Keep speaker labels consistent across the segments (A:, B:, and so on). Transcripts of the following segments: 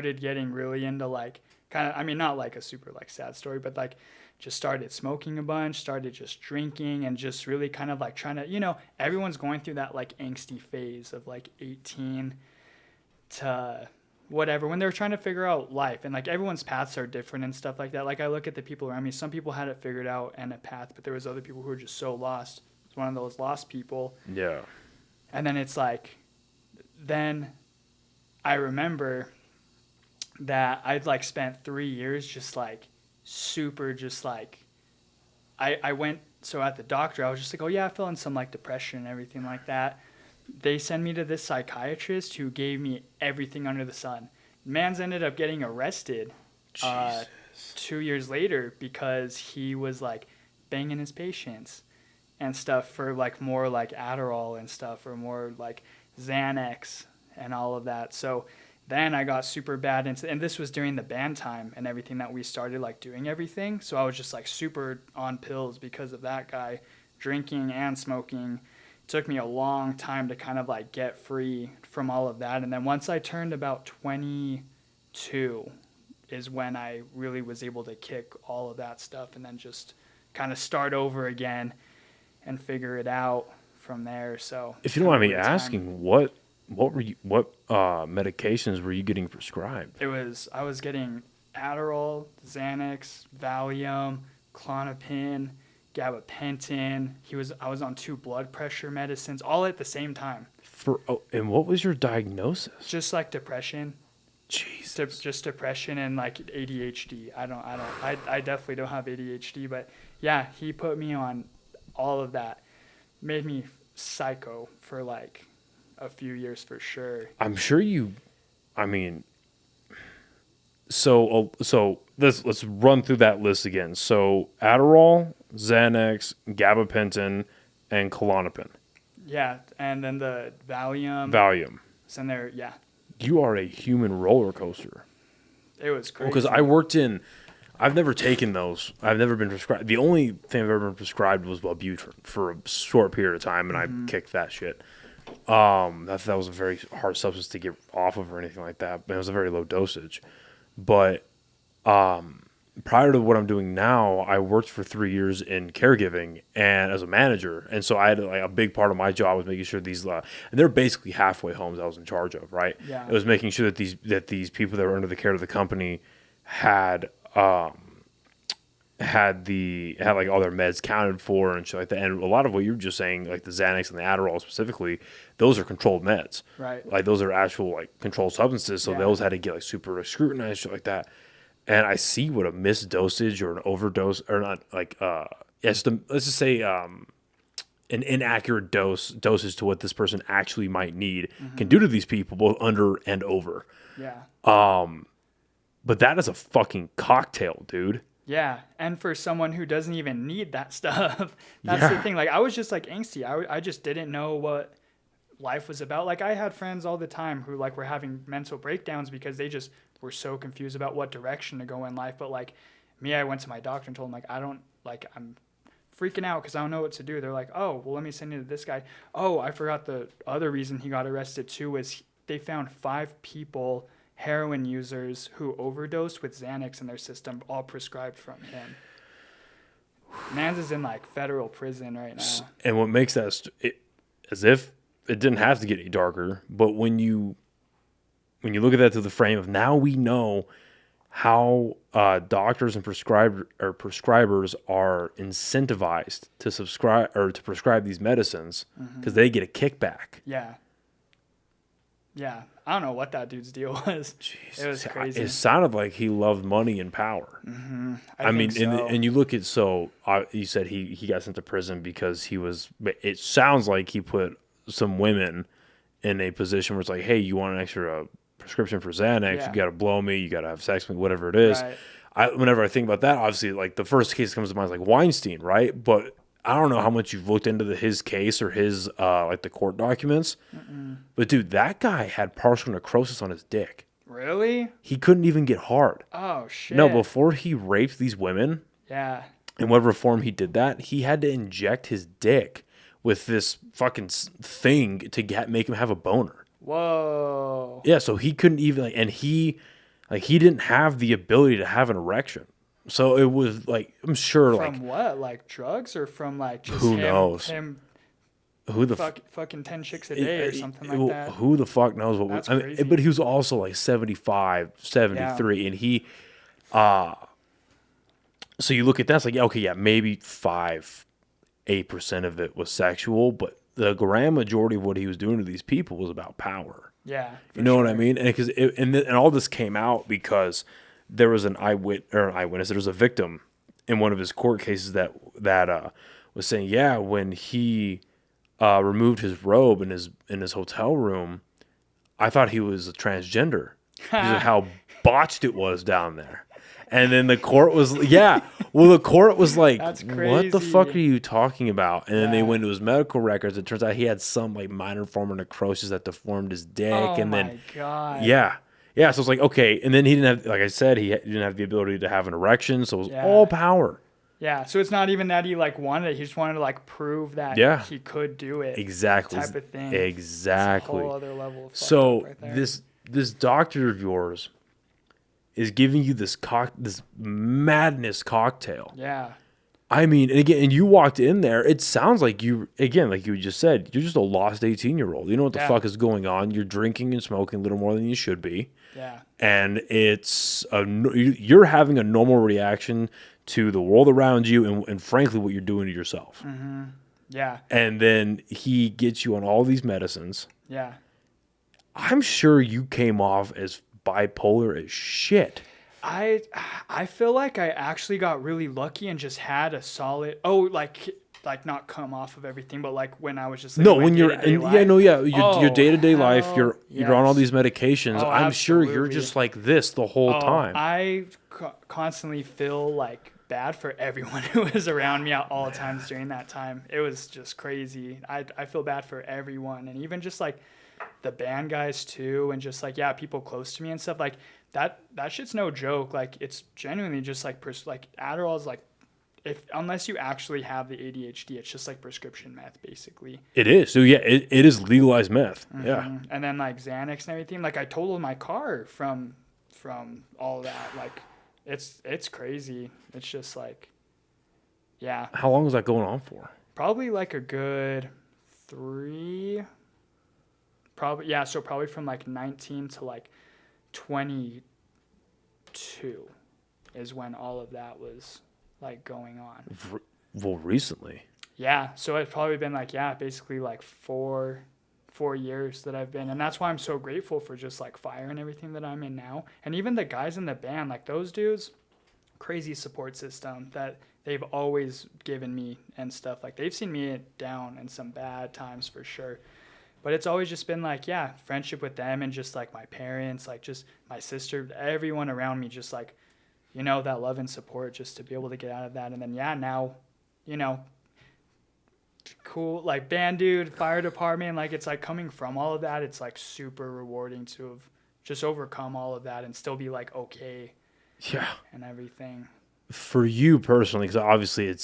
A: started getting really into like kind of, I mean, not like a super like sad story, but like just started smoking a bunch, started just drinking and just really kind of like trying to, everyone's going through that like angsty phase of like 18 to whatever when they're trying to figure out life, and like everyone's paths are different and stuff like that. Like I look at the people around me, some people had it figured out and a path, but there was other people who were just so lost. It's one of those lost people.
B: Yeah.
A: And then it's like, then I remember that I'd like spent 3 years just like super just like I went, so at the doctor I was just like, oh yeah, I fell in some like depression and everything like that. They send me to this psychiatrist who gave me everything under the sun. Man's ended up getting arrested 2 years later because he was like banging his patients and stuff for like more like Adderall and stuff, or more like Xanax and all of that. So then I got super bad into, and this was during the band time and everything that we started like doing everything. So I was just like super on pills because of that guy, drinking and smoking. It took me a long time to kind of like get free from all of that. And then once I turned about 22 is when I really was able to kick all of that stuff and then just kind of start over again and figure it out from there. So
B: if you don't mind me asking, what medications were you getting prescribed?
A: I was getting Adderall, Xanax, Valium, Klonopin, gabapentin. I was on 2 blood pressure medicines all at the same time.
B: And what was your diagnosis?
A: Just like depression.
B: Jesus.
A: Just depression and like ADHD. I definitely don't have ADHD, but yeah, he put me on all of that. Made me psycho for like a few years for sure.
B: I'm sure so let's run through that list again. So Adderall, Xanax, gabapentin, and Klonopin.
A: Yeah, and then the Valium. It's in there, yeah.
B: You are a human roller coaster.
A: It was crazy.
B: Because I've never taken those. I've never been prescribed. The only thing I've ever been prescribed was Wellbutrin for a short period of time, and I kicked that shit. That was a very hard substance to get off of or anything like that, but it was a very low dosage. But prior to what I'm doing now, I worked for 3 years in caregiving and as a manager, and so I had like a big part of my job was making sure these and they're basically halfway homes I was in charge of, right?
A: Yeah.
B: It was making sure that these people that were under the care of the company had like all their meds counted for and shit like that. And a lot of what you were just saying, like the Xanax and the Adderall specifically, those are controlled meds.
A: Right.
B: Like those are actual like controlled substances. So those had to get like super scrutinized, shit like that. And I see what a missed dosage or an overdose or not like let's just say an inaccurate dosage to what this person actually might need can do to these people both under and over.
A: Yeah.
B: But that is a fucking cocktail, dude.
A: Yeah, and for someone who doesn't even need that stuff, that's the thing. Like, I was just, like, angsty. I just didn't know what life was about. Like, I had friends all the time who, like, were having mental breakdowns because they just were so confused about what direction to go in life. But, like, me, I went to my doctor and told him, like, I'm freaking out because I don't know what to do. They're like, oh, well, let me send you to this guy. Oh, I forgot the other reason he got arrested, too, was they found 5 people, heroin users, who overdosed with Xanax in their system, all prescribed from him. Mans is in like federal prison right now.
B: And what makes that as if it didn't have to get any darker, but when you look at that through the frame of now we know how doctors and prescribers are incentivized to subscribe or to prescribe these medicines because they get a kickback.
A: Yeah, I don't know what that dude's deal was.
B: Jesus.
A: It was crazy.
B: It sounded like he loved money and power.
A: Mm-hmm.
B: I mean, so. And you look at, you said he got sent to prison because it sounds like he put some women in a position where it's like, hey, you want an extra prescription for Xanax, you got to blow me, you got to have sex with me, whatever it is. Right. Whenever I think about that, obviously, like the first case that comes to mind is like Weinstein, right? But I don't know how much you've looked into his case or his like the court documents. But dude, that guy had partial necrosis on his dick.
A: Really?
B: He couldn't even get hard.
A: Oh shit.
B: No, before he raped these women.
A: Yeah.
B: In whatever form he did that, he had to inject his dick with this fucking thing to make him have a boner.
A: Whoa.
B: Yeah, so he couldn't even and he Like he didn't have the ability to have an erection. So it was like I'm sure
A: From
B: like
A: what? Like drugs or from like just
B: who
A: him
B: knows
A: him
B: who the
A: fucking 10 chicks a day or something like that?
B: who the fuck knows what
A: That's
B: I mean,
A: crazy.
B: but he was also like 75,
A: Yeah.
B: 73, and he so you look at that, it's like, yeah, okay, yeah, maybe 8% of it was sexual, but the grand majority of what he was doing to these people was about power.
A: Yeah.
B: You know what I mean? And because and all this came out because there was an eyewitness. There was a victim in one of his court cases that was saying, yeah, when he removed his robe in his hotel room, I thought he was a transgender because of how botched it was down there. And then the court was, yeah. Well, the court was like,
A: That's
B: what the fuck are
A: crazy.
B: you talking about? And then they
A: Yeah.
B: went to his medical records. It turns out he had some like minor form of necrosis that deformed his dick.
A: Oh
B: And
A: my
B: then,
A: God.
B: yeah. Yeah. So it's like, okay. And then he didn't have, like I said, he didn't have the ability to have an erection. So it was
A: Yeah.
B: all power.
A: Yeah. So it's not even that he like wanted it. He just wanted to like prove that
B: Yeah.
A: he could do it.
B: Exactly.
A: Type of thing.
B: Exactly.
A: It's a whole other level of fucked
B: So
A: up right there.
B: this doctor of yours is giving you this madness cocktail.
A: Yeah.
B: I mean, and you walked in there. It sounds like you, again, like you just said, you're just a lost 18-year-old. You know what the
A: Yeah.
B: fuck is going on. You're drinking and smoking a little more than you should be,
A: Yeah.
B: and you're having a normal reaction to the world around you, and frankly, what you're doing to yourself.
A: Yeah.
B: And then he gets you on all these medicines.
A: Yeah.
B: I'm sure you came off as bipolar as shit.
A: I feel like I actually got really lucky and just had a solid like not come off of everything, but like when I was just like
B: No,
A: my
B: when you're
A: day-to-day
B: in,
A: life.
B: yeah, no, yeah,
A: Oh,
B: your day-to-day life,
A: hell
B: you're on all
A: yes.
B: these medications.
A: Oh,
B: I'm sure you're
A: absolutely.
B: just like this the whole time.
A: I constantly feel like bad for everyone who was around me at all times during that time. It was just crazy. I feel bad for everyone, and even just like the band guys too, and just like people close to me and stuff like that. That shit's no joke. Like it's genuinely just like like Adderall is like unless you actually have the ADHD, it's just like prescription meth basically.
B: It is. So yeah, it is legalized meth. Yeah.
A: And then like Xanax and everything. Like I totaled my car from all of that. Like it's crazy. It's just like, yeah,
B: How long was that going on for?
A: probably like a good 3. Probably yeah. So probably from like 19 to like 22 is when all of that was like going on.
B: Well, recently.
A: Yeah, so it's probably been like basically like 4 years that I've been, and that's why I'm so grateful for just like fire and everything that I'm in now, and even the guys in the band, like those dudes, crazy support system that they've always given me and stuff. Like they've seen me down in some bad times for sure, but it's always just been like friendship with them and just like my parents, like just my sister, everyone around me, just like that love and support just to be able to get out of that, and then now. Cool, like band dude, fire department, like it's like coming from all of that, it's like super rewarding to have just overcome all of that and still be like okay
B: Yeah.
A: and everything.
B: For you personally, because obviously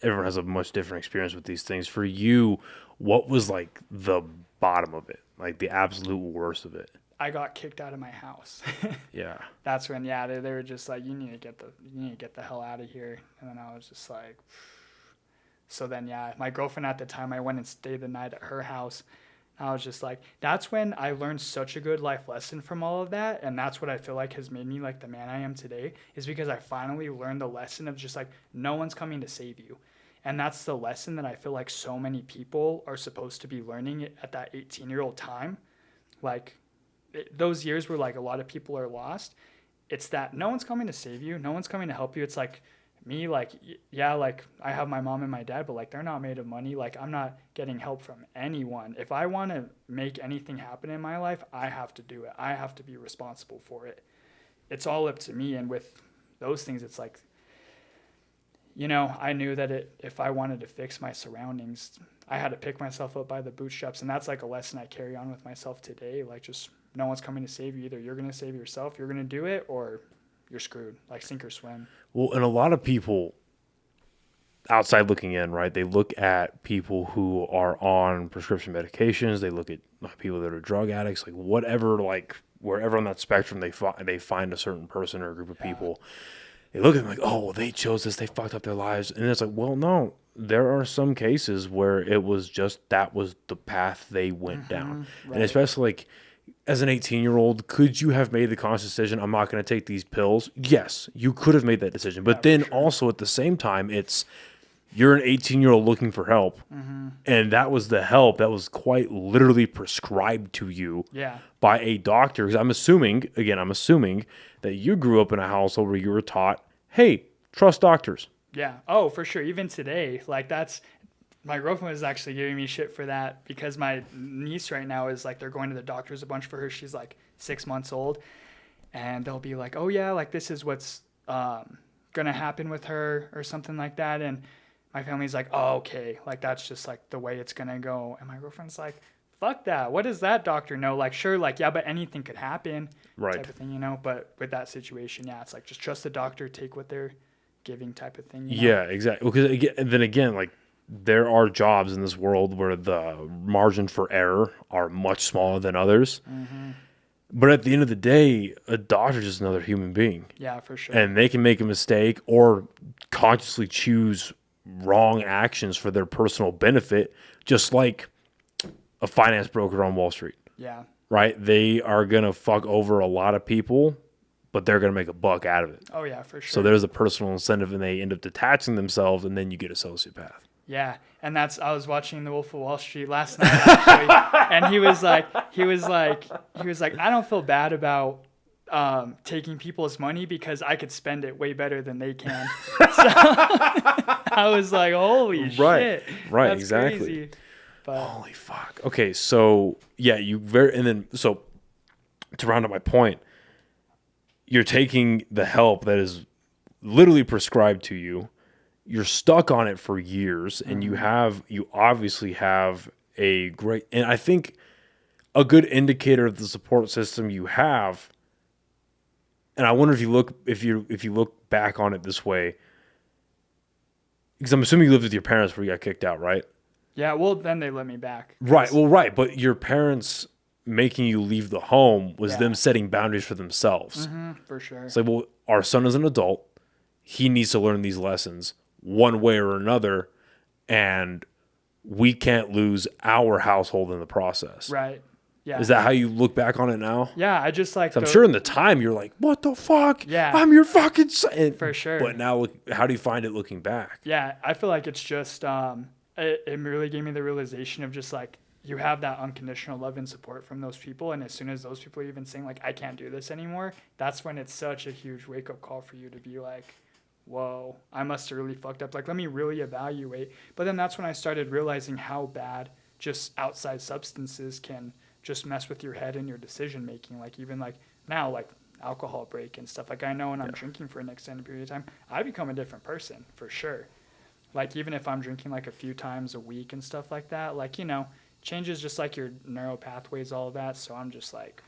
B: everyone has a much different experience with these things. For you, what was like the bottom of it, like the absolute worst of it?
A: I got kicked out of my house.
B: Yeah.
A: That's when they were just like, you need to get the hell out of here, and then I was just like. So then, my girlfriend at the time, I went and stayed the night at her house. I was just like, that's when I learned such a good life lesson from all of that. And that's what I feel like has made me like the man I am today, is because I finally learned the lesson of just like, no one's coming to save you. And that's the lesson that I feel like so many people are supposed to be learning at that 18-year-old time. Like those years where like a lot of people are lost. It's that no one's coming to save you. No one's coming to help you. It's like, me, like, like I have my mom and my dad, but like they're not made of money. Like I'm not getting help from anyone. If I want to make anything happen in my life, I have to do it. I have to be responsible for it. It's all up to me. And with those things, it's like, I knew that if I wanted to fix my surroundings, I had to pick myself up by the bootstraps. And that's like a lesson I carry on with myself today. Like just no one's coming to save you. Either you're going to save yourself, you're going to do it, or you're screwed, like sink or swim.
B: Well, and a lot of people outside looking in, right? They look at people who are on prescription medications. They look at people that are drug addicts, like whatever, like wherever on that spectrum they find a certain person or a group of people, they look at them like, oh, well, they chose this, they fucked up their lives, and it's like, well, no, there are some cases where it was just that was the path they went down,
A: Right.
B: and especially like as an 18-year-old, could you have made the conscious decision? I'm not going to take these pills. Yes, you could have made that decision, but then also at the same time, you're an 18-year-old looking for help, and that was the help that was quite literally prescribed to you by a doctor. Because I'm assuming that you grew up in a household where you were taught, hey, trust doctors.
A: Yeah. Oh, for sure. Even today, like my girlfriend was actually giving me shit for that because my niece right now is like, they're going to the doctors a bunch for her. She's like 6 months old, and they'll be like, oh yeah, like this is what's going to happen with her or something like that. And my family's like, oh, okay. Like, that's just like the way it's going to go. And my girlfriend's like, fuck that. What does that doctor know? Like, sure. Like, yeah, but anything could happen.
B: Right.
A: Type of thing, But with that situation, yeah, it's like, just trust the doctor, take what they're giving type of thing.
B: Yeah, exactly. Because again, like, there are jobs in this world where the margin for error are much smaller than others. But at the end of the day, a doctor is just another human being.
A: Yeah, for sure.
B: And they can make a mistake or consciously choose wrong actions for their personal benefit, just like a finance broker on Wall Street.
A: Yeah.
B: Right? They are going to fuck over a lot of people, but they're going to make a buck out of it.
A: Oh, yeah, for sure.
B: So there's a personal incentive, and they end up detaching themselves, and then you get a sociopath.
A: Yeah, and I was watching The Wolf of Wall Street last night, actually, and he was like, I don't feel bad about taking people's money because I could spend it way better than they can. So I was like, holy shit.
B: Right,
A: that's
B: exactly.
A: Crazy. But,
B: holy fuck. Okay, so yeah, so to round up my point, you're taking the help that is literally prescribed to you. You're stuck on it for years, and you obviously have a great, and I think a good indicator of the support system you have. And I wonder if you look back on it this way, because I'm assuming you lived with your parents before you got kicked out, right?
A: Yeah, well, then they let me back.
B: Right. Well, right, but your parents making you leave the home was them setting boundaries for themselves.
A: For sure.
B: It's like, well, our son is an adult. He needs to learn these lessons one way or another, and we can't lose our household in the process.
A: Right. Yeah.
B: Is that how you look back on it now?
A: Yeah, I just like.
B: I'm sure in the time you're like, "What the fuck?
A: Yeah,
B: I'm your fucking son."
A: For sure.
B: But now, how do you find it looking back?
A: Yeah, I feel like it's just it really gave me the realization of just like you have that unconditional love and support from those people, and as soon as those people are even saying like, "I can't do this anymore," that's when it's such a huge wake up call for you to be like, whoa, I must have really fucked up. Like, let me really evaluate. But then that's when I started realizing how bad just outside substances can just mess with your head and your decision making. Like, even like now, like alcohol break and stuff. Like, I know when I'm drinking for an extended period of time, I become a different person for sure. Like, even if I'm drinking like a few times a week and stuff like that, like, changes just like your neural pathways, all of that. So I'm just like,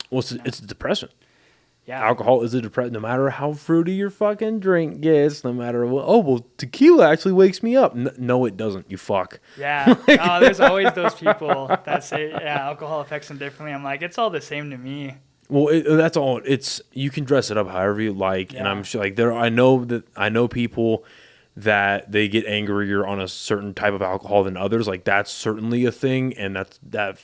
B: well, it's a depressant.
A: Yeah.
B: Alcohol is a depressant. No matter how fruity your fucking drink gets, no matter what. Oh, well, tequila actually wakes me up. No, it doesn't. You fuck.
A: Yeah. Oh, there's always those people that say, yeah, alcohol affects them differently. I'm like, it's all the same to me.
B: Well, that's all. You can dress it up however you like, and I'm sure like I know people that they get angrier on a certain type of alcohol than others. Like, that's certainly a thing, and that.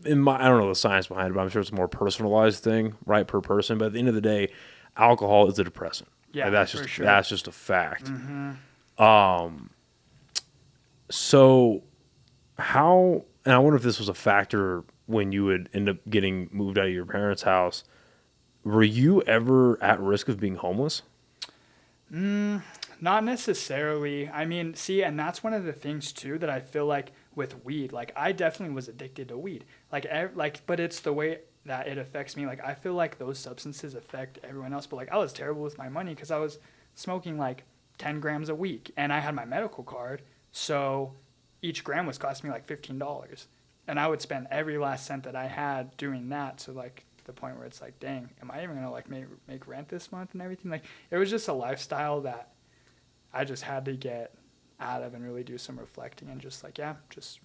B: I don't know the science behind it, but I'm sure it's a more personalized thing, right, per person. But at the end of the day, alcohol is a depressant.
A: Yeah,
B: like,
A: sure.
B: That's just a fact. So how? And I wonder if this was a factor when you would end up getting moved out of your parents' house. Were you ever at risk of being homeless?
A: Not necessarily. I mean, see, and that's one of the things too that I feel like with weed. Like, I definitely was addicted to weed. But it's the way that it affects me. Like, I feel like those substances affect everyone else. But like, I was terrible with my money because I was smoking like 10 grams a week, and I had my medical card, so each gram was costing me like $15, and I would spend every last cent that I had doing that. So like, the point where it's like, dang, am I even gonna like make rent this month and everything? Like, it was just a lifestyle that I just had to get out of and really do some reflecting and just like, just